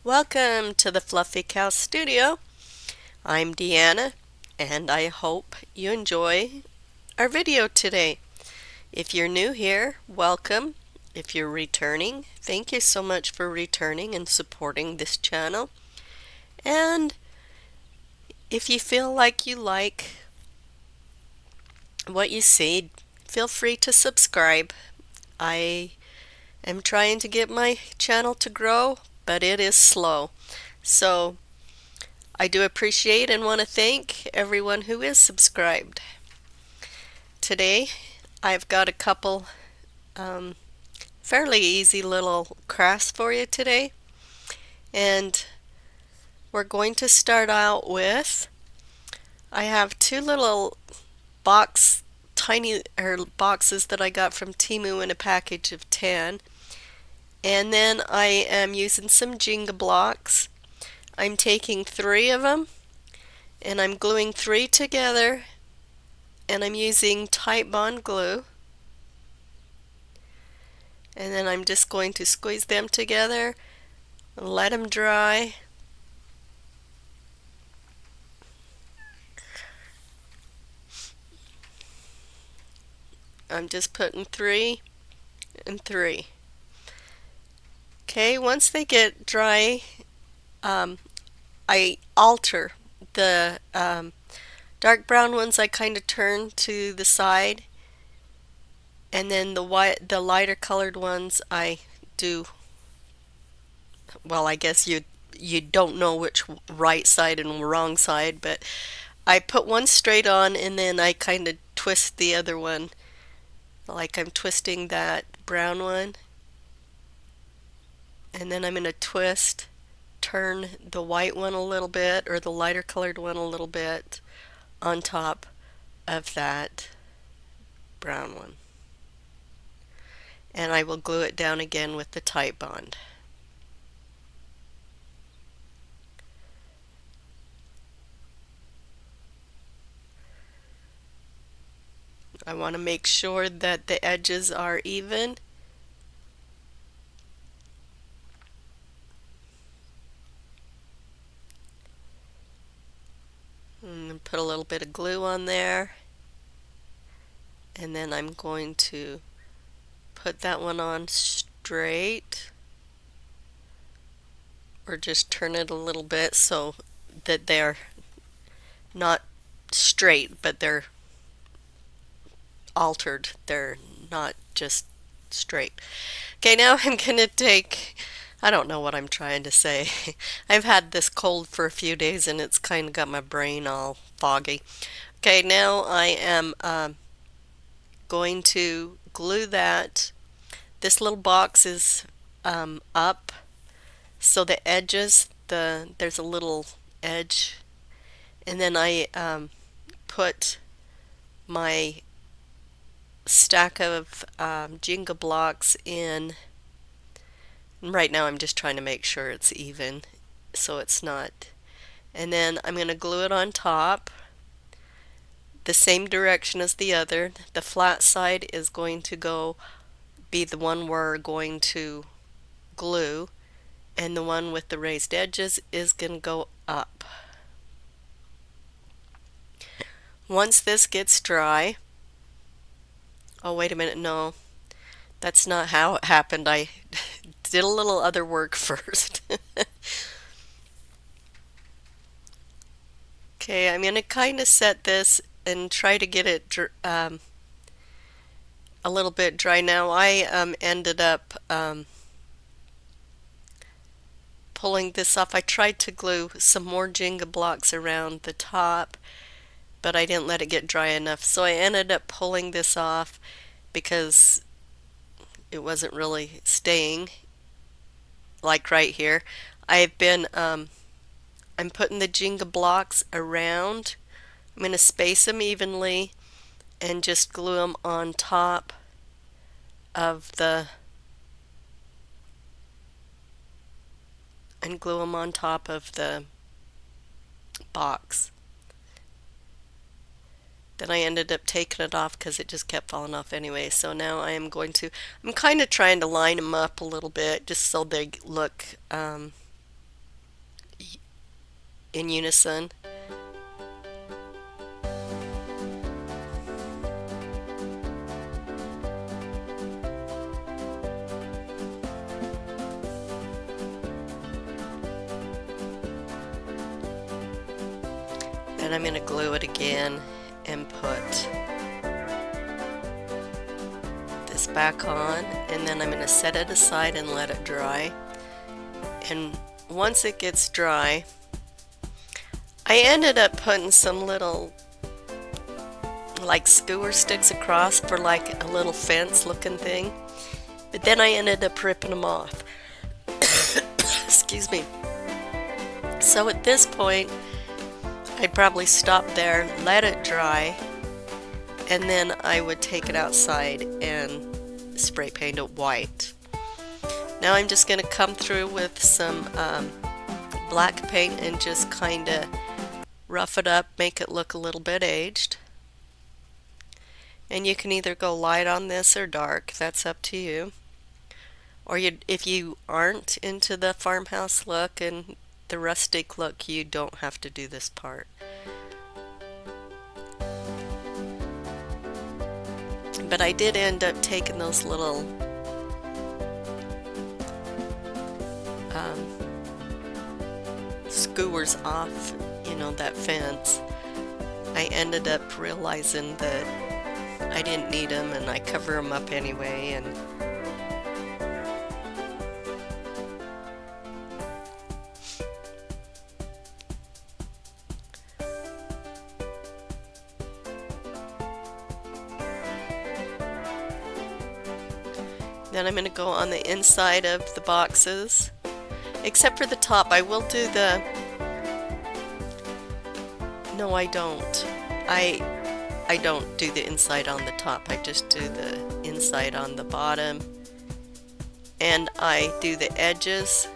Welcome to the Fluffy Cow Studio. I'm Deanna, and I hope you enjoy our video today. If you're new here, welcome. If you're returning, thank you so much for returning and supporting this channel. And if you feel like you like what you see, feel free to subscribe. I am trying to get my channel to grow, but it is slow. So I do appreciate and want to thank everyone who is subscribed. Today, I've got a couple fairly easy little crafts for you today. And we're going to start out with, I have two little tiny boxes that I got from Temu in a package of 10. And then I am using some Jenga blocks. I'm taking 3 of them and I'm gluing 3 together, and I'm using Titebond glue. And then I'm just going to squeeze them together and let them dry. I'm just putting 3 and 3. Okay, once they get dry, I alter the dark brown ones. I kind of turn to the side, and then the lighter colored ones I do. Well, I guess you don't know which right side and wrong side, but I put one straight on and then I kind of twist the other one, like I'm twisting that brown one, and then I'm going to turn the white one a little bit, or the lighter colored one a little bit, on top of that brown one. And I will glue it down again with the Titebond. I want to make sure that the edges are even. And put a little bit of glue on there. And then I'm going to put that one on straight, or just turn it a little bit so that they're not straight, but they're altered. They're not just straight. Okay, now I'm gonna take, I don't know what I'm trying to say. I've had this cold for a few days and it's kind of got my brain all foggy. Okay, now I am going to glue that. This little box is up, so the edges, there's a little edge, and then I put my stack of Jenga blocks in. Right now I'm just trying to make sure it's even, so it's not. And then I'm going to glue it on top, the same direction as the other. The flat side is going to be the one we're going to glue, and the one with the raised edges is going to go up. Once this gets dry, oh wait a minute, no, that's not how it happened. I did a little other work first. Okay, I'm going to kind of set this and try to get it a little bit dry. Now I ended up pulling this off. I tried to glue some more Jenga blocks around the top, but I didn't let it get dry enough, so I ended up pulling this off because it wasn't really staying, like right here. I'm putting the Jenga blocks around. I'm going to space them evenly and just glue them on top of the box. Then I ended up taking it off because it just kept falling off anyway. So now I'm kind of trying to line them up a little bit just so they look in unison. Then I'm going to glue it again and put this back on, and then I'm going to set it aside and let it dry. And once it gets dry, I ended up putting some little like skewer sticks across for like a little fence looking thing, but then I ended up ripping them off. Excuse me. So at this point I'd probably stop there, let it dry, and then I would take it outside and spray paint it white. Now I'm just going to come through with some black paint and just kind of rough it up, make it look a little bit aged. And you can either go light on this or dark, that's up to you. Or if you aren't into the farmhouse look and the rustic look, you don't have to do this part. But I did end up taking those little skewers off, you know, that fence. I ended up realizing that I didn't need them, and I cover them up anyway. And then I'm going to go on the inside of the boxes, except for the top. I will do the... No, I don't. I don't do the inside on the top. I just do the inside on the bottom. And I do the edges.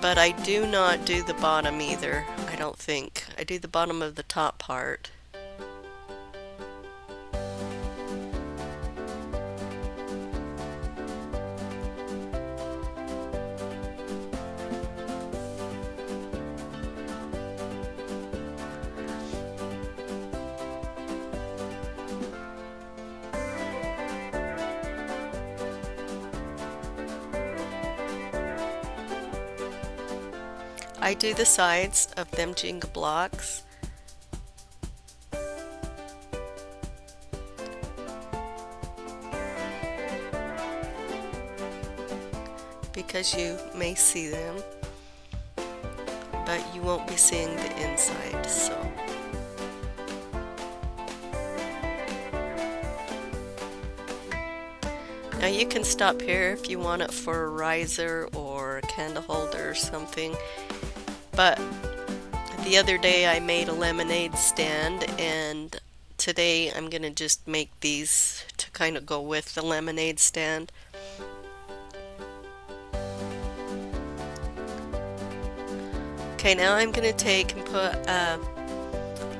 But I do not do the bottom either, I don't think. I do the bottom of the top part. I do the sides of them Jenga blocks. Because you may see them, but you won't be seeing the inside, so. Now you can stop here if you want it for a riser or a candle holder or something. But the other day I made a lemonade stand, and today I'm going to just make these to kind of go with the lemonade stand. Okay, now I'm going to take and put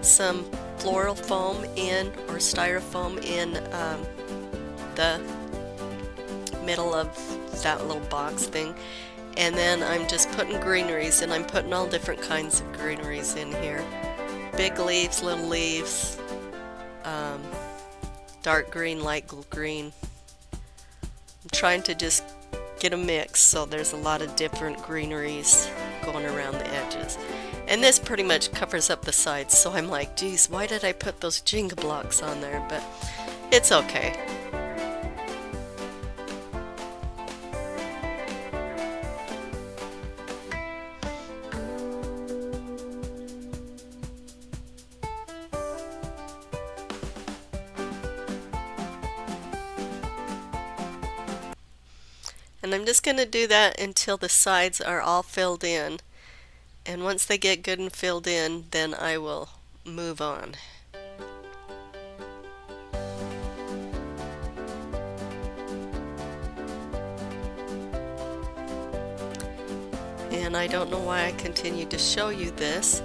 some floral foam in, or styrofoam in the middle of that little box thing. And then I'm just putting greeneries, and I'm putting all different kinds of greeneries in here. Big leaves, little leaves, dark green, light green. I'm trying to just get a mix, so there's a lot of different greeneries going around the edges. And this pretty much covers up the sides, so I'm like, geez, why did I put those Jenga blocks on there? But it's okay. And I'm just going to do that until the sides are all filled in. And once they get good and filled in, then I will move on. And I don't know why I continue to show you this.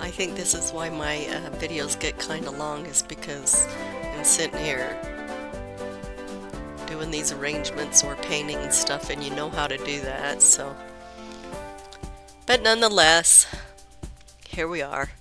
I think this is why my videos get kind of long, is because I'm sitting here doing these arrangements or painting and stuff, and you know how to do that. So But nonetheless, here we are.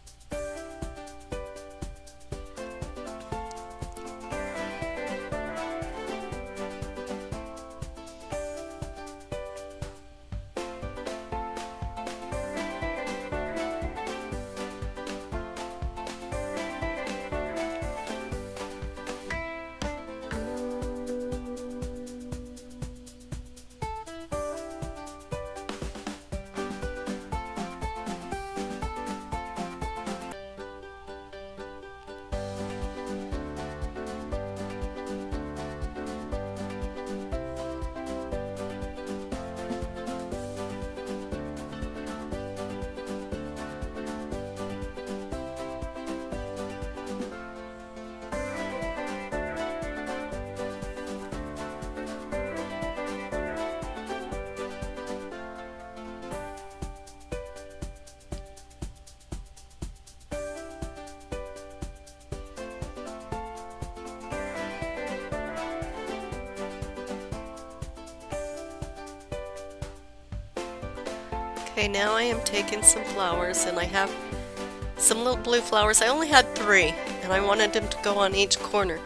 Okay, now I am taking some flowers, and I have some little blue flowers. I only had 3, and I wanted them to go on each corner.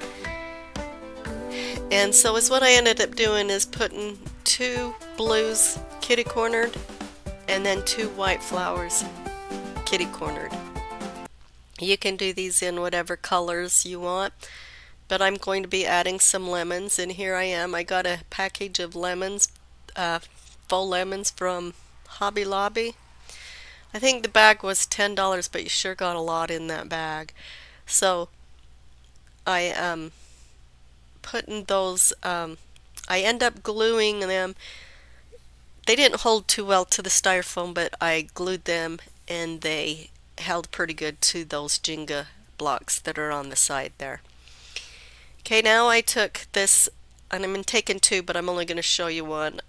And so is what I ended up doing is putting 2 blues kitty cornered and then 2 white flowers kitty cornered. You can do these in whatever colors you want, but I'm going to be adding some lemons, and here I am. I got a package of lemons, faux lemons from Hobby Lobby. I think the bag was $10, but you sure got a lot in that bag. So I am putting those, I end up gluing them. They didn't hold too well to the styrofoam, but I glued them and they held pretty good to those Jenga blocks that are on the side there. Okay, now I took this, and I'm taking 2, but I'm only going to show you one,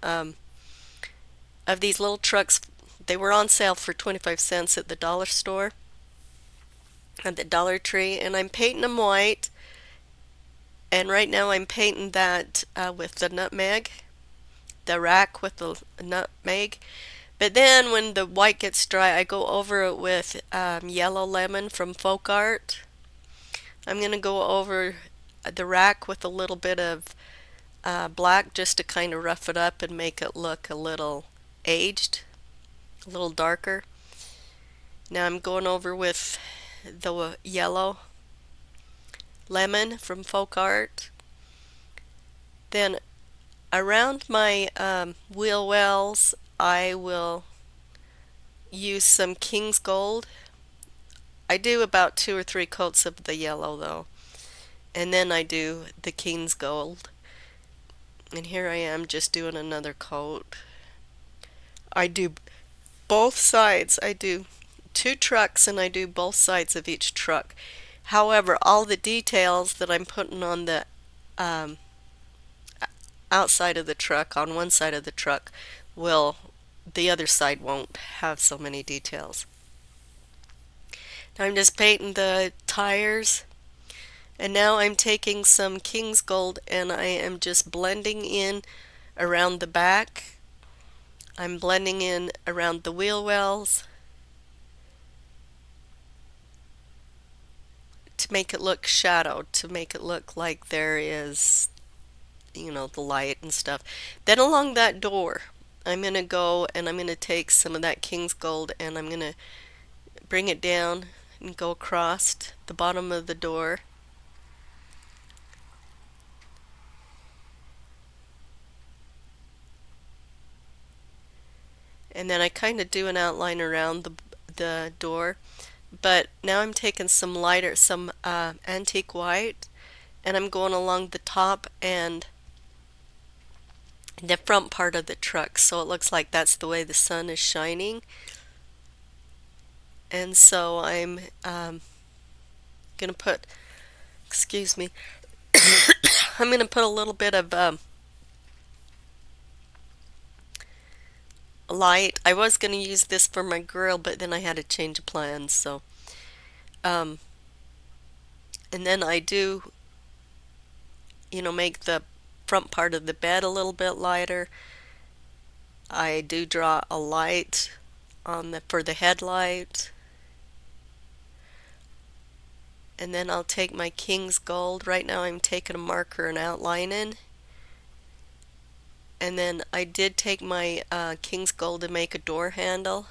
of these little trucks. They were on sale for 25 cents at the dollar store, at the Dollar Tree, and I'm painting them white. And right now I'm painting that with the nutmeg, the rack with the nutmeg. But then when the white gets dry, I go over it with yellow lemon from Folk Art. I'm going to go over the rack with a little bit of black just to kind of rough it up and make it look a little aged, a little darker. Now I'm going over with the yellow lemon from Folk Art. Then around my wheel wells, I will use some King's Gold. I do about 2 or 3 coats of the yellow though, and then I do the King's Gold. And here I am just doing another coat. I do both sides. I do 2 trucks and I do both sides of each truck. However, all the details that I'm putting on the outside of the truck, on one side of the truck, the other side won't have so many details. Now I'm just painting the tires, and now I'm taking some King's Gold and I am just blending in around the back. I'm blending in around the wheel wells to make it look shadowed, to make it look like there is, you know, the light and stuff. Then along that door, I'm going to go and I'm going to take some of that King's Gold and I'm going to bring it down and go across the bottom of the door. And then I kind of do an outline around the door. But now I'm taking some antique white, and I'm going along the top and the front part of the truck, so it looks like that's the way the sun is shining. And so I'm gonna put, excuse me, I'm gonna put a little bit of light. I was gonna use this for my grill, but then I had to change of plans. So, and then I do, you know, make the front part of the bed a little bit lighter. I do draw a light on the for the headlight. And then I'll take my King's Gold. Right now I'm taking a marker and outlining. And then I did take my King's Gold to make a door handle.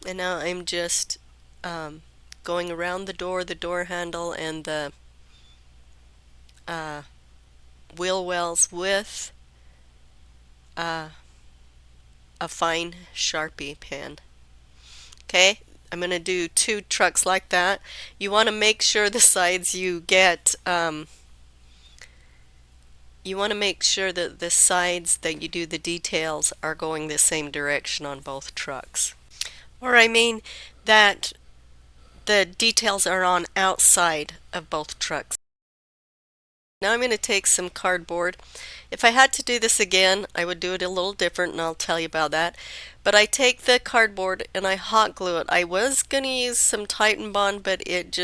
And now I'm just going around the door handle, and the wheel wells with a fine Sharpie pen. Okay, I'm going to do 2 trucks like that. You want to make sure the sides you get, you want to make sure that the sides that you do the details are going the same direction on both trucks. Or I mean that the details are on outside of both trucks. Now I'm going to take some cardboard. If I had to do this again, I would do it a little different, and I'll tell you about that. But I take the cardboard and I hot glue it. I was going to use some Titan Bond, but it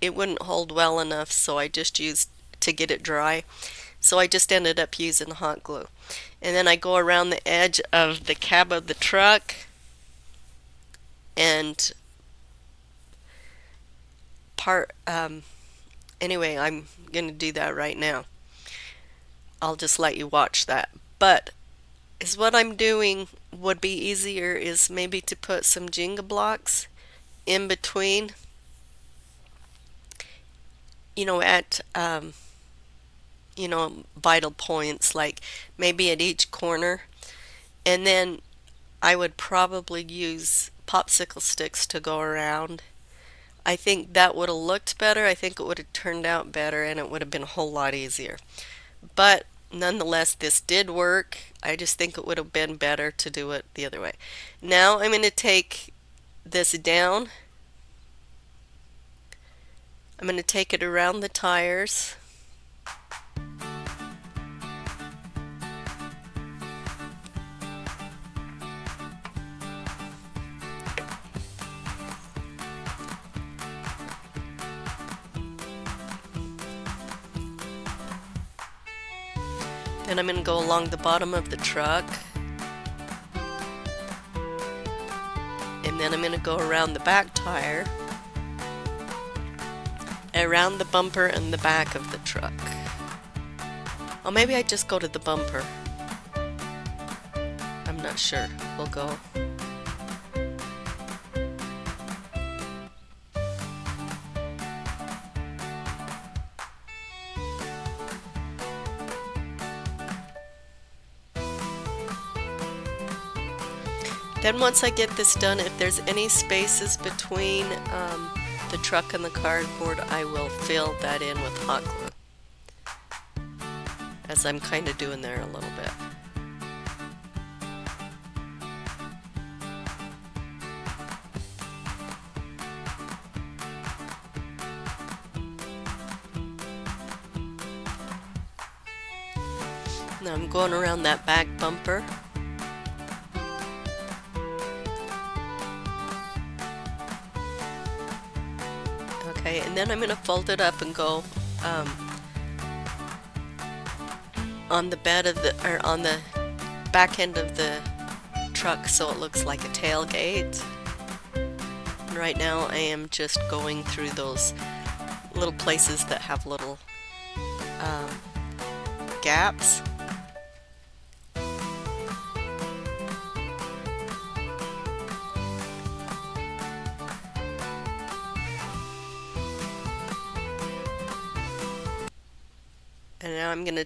wouldn't hold well enough, so I just used to get it dry. So I just ended up using hot glue. And then I go around the edge of the cab of the truck, and anyway, I'm going to do that right now. I'll just let you watch that. But is what I'm doing would be easier is maybe to put some Jenga blocks in between, at vital points, like maybe at each corner. And then I would probably use popsicle sticks to go around. I think that would have looked better. I think it would have turned out better, and it would have been a whole lot easier. But nonetheless, this did work. I just think it would have been better to do it the other way. Now I'm going to take this down. I'm going to take it around the tires. Then I'm going to go along the bottom of the truck. And then I'm going to go around the back tire, around the bumper and the back of the truck. Or maybe I just go to the bumper. I'm not sure. We'll go. Then once I get this done, if there's any spaces between the truck and the cardboard, I will fill that in with hot glue, as I'm kind of doing there a little bit. Now I'm going around that back bumper. Okay, and then I'm going to fold it up and go on the bed of on the back end of the truck, so it looks like a tailgate. And right now I am just going through those little places that have little gaps. And now I'm going to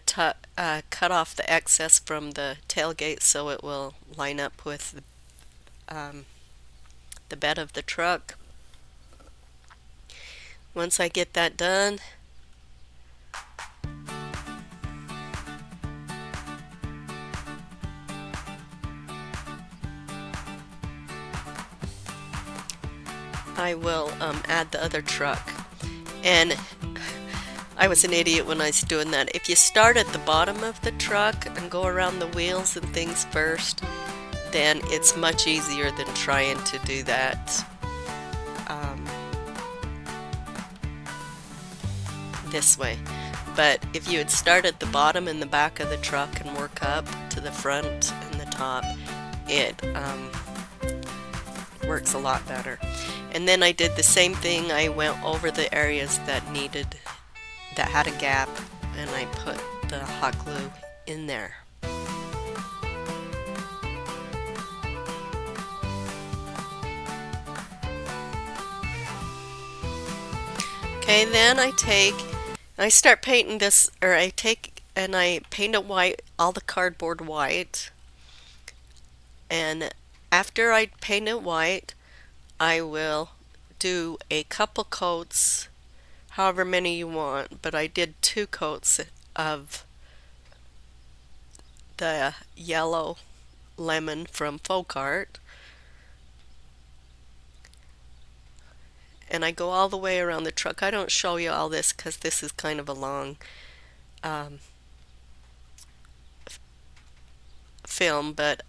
cut off the excess from the tailgate so it will line up with the bed of the truck. Once I get that done, I will add the other truck. And I was an idiot when I was doing that. If you start at the bottom of the truck and go around the wheels and things first, then it's much easier than trying to do that this way. But if you would start at the bottom and the back of the truck and work up to the front and the top, it works a lot better. And then I did the same thing. I went over the areas that had a gap, and I put the hot glue in there. Okay, then I start painting this, or I take and I paint it white, all the cardboard white. And after I paint it white, I will do a couple coats, however many you want, but I did 2 coats of the yellow lemon from Folk Art. And I go all the way around the truck. I don't show you all this because this is kind of a long film, but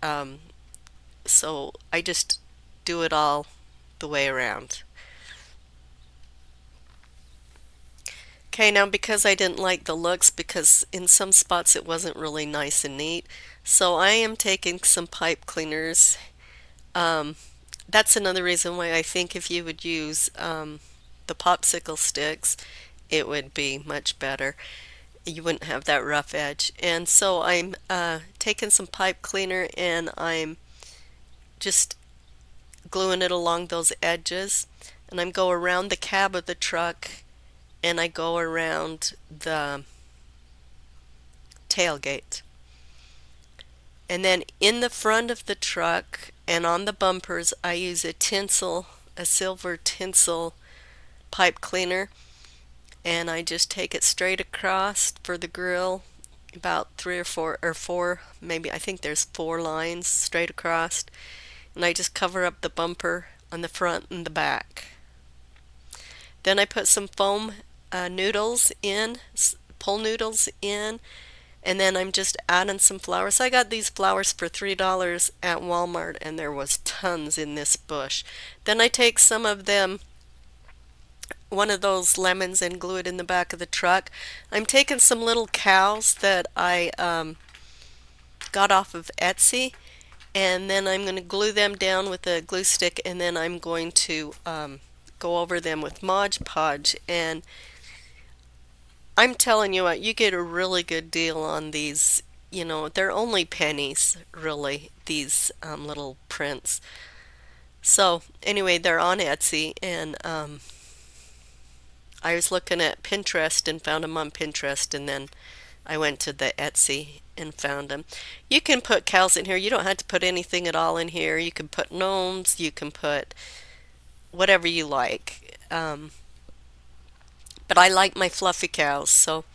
so I just do it all the way around. Okay, now because I didn't like the looks, because in some spots it wasn't really nice and neat, so I am taking some pipe cleaners. That's another reason why I think if you would use the popsicle sticks, it would be much better. You wouldn't have that rough edge. And so I'm taking some pipe cleaner and I'm just gluing it along those edges. And I'm go around the cab of the truck, and I go around the tailgate. And then in the front of the truck and on the bumpers, I use a silver tinsel pipe cleaner, and I just take it straight across for the grill, about 3 or 4, maybe, I think there's 4 lines straight across, and I just cover up the bumper on the front and the back. Then I put some foam noodles in, pull noodles in, and then I'm just adding some flowers. I got these flowers for $3 at Walmart, and there was tons in this bush. Then I take some of them, one of those lemons, and glue it in the back of the truck. I'm taking some little cows that I got off of Etsy, and then I'm going to glue them down with a glue stick, and then I'm going to go over them with Mod Podge. And I'm telling you what, you get a really good deal on these. You know, they're only pennies, really, these little prints. So anyway, they're on Etsy, and I was looking at Pinterest and found them on Pinterest, and then I went to the Etsy and found them. You can put cows in here. You don't have to put anything at all in here. You can put gnomes. You can put whatever you like. But I like my fluffy cows, so.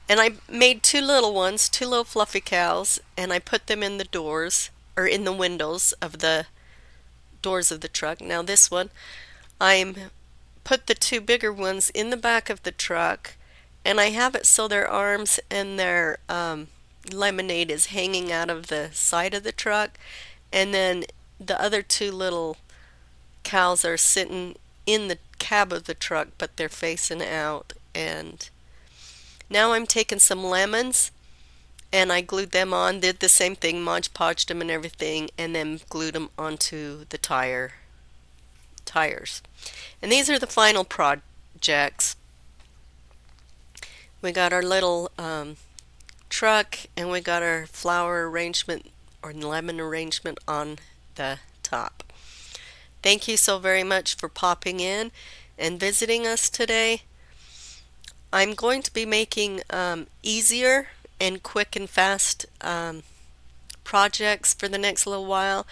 And I made 2 little ones, 2 little fluffy cows, and I put them in the doors, or in the windows of the doors of the truck. Now this one, I'm put the 2 bigger ones in the back of the truck, and I have it so their arms and their lemonade is hanging out of the side of the truck, and then the other 2 little cows are sitting in the cab of the truck, but they're facing out. And now I'm taking some lemons, and I glued them on, did the same thing, Mod Podged them and everything, and then glued them onto the tires. And these are the final projects. We got our little truck, and we got our flower arrangement or lemon arrangement on the top. Thank you so very much for popping in and visiting us today. I'm going to be making easier and quick and fast projects for the next little while.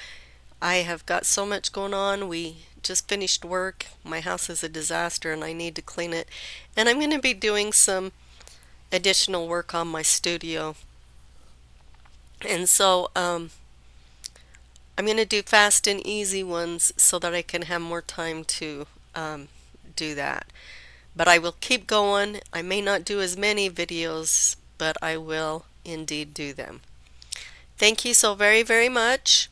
I have got so much going on. We just finished work. My house is a disaster and I need to clean it. And I'm going to be doing some additional work on my studio. And so I'm going to do fast and easy ones so that I can have more time to do that. But I will keep going. I may not do as many videos, but I will indeed do them. Thank you so very, very much.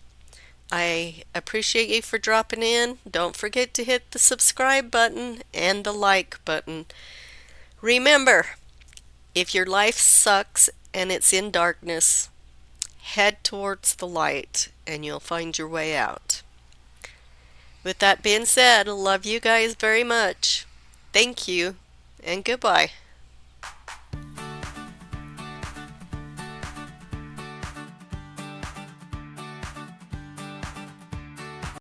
I appreciate you for dropping in. Don't forget to hit the subscribe button and the like button. Remember, if your life sucks and it's in darkness, head towards the light and you'll find your way out. With that being said, I love you guys very much. Thank you and goodbye.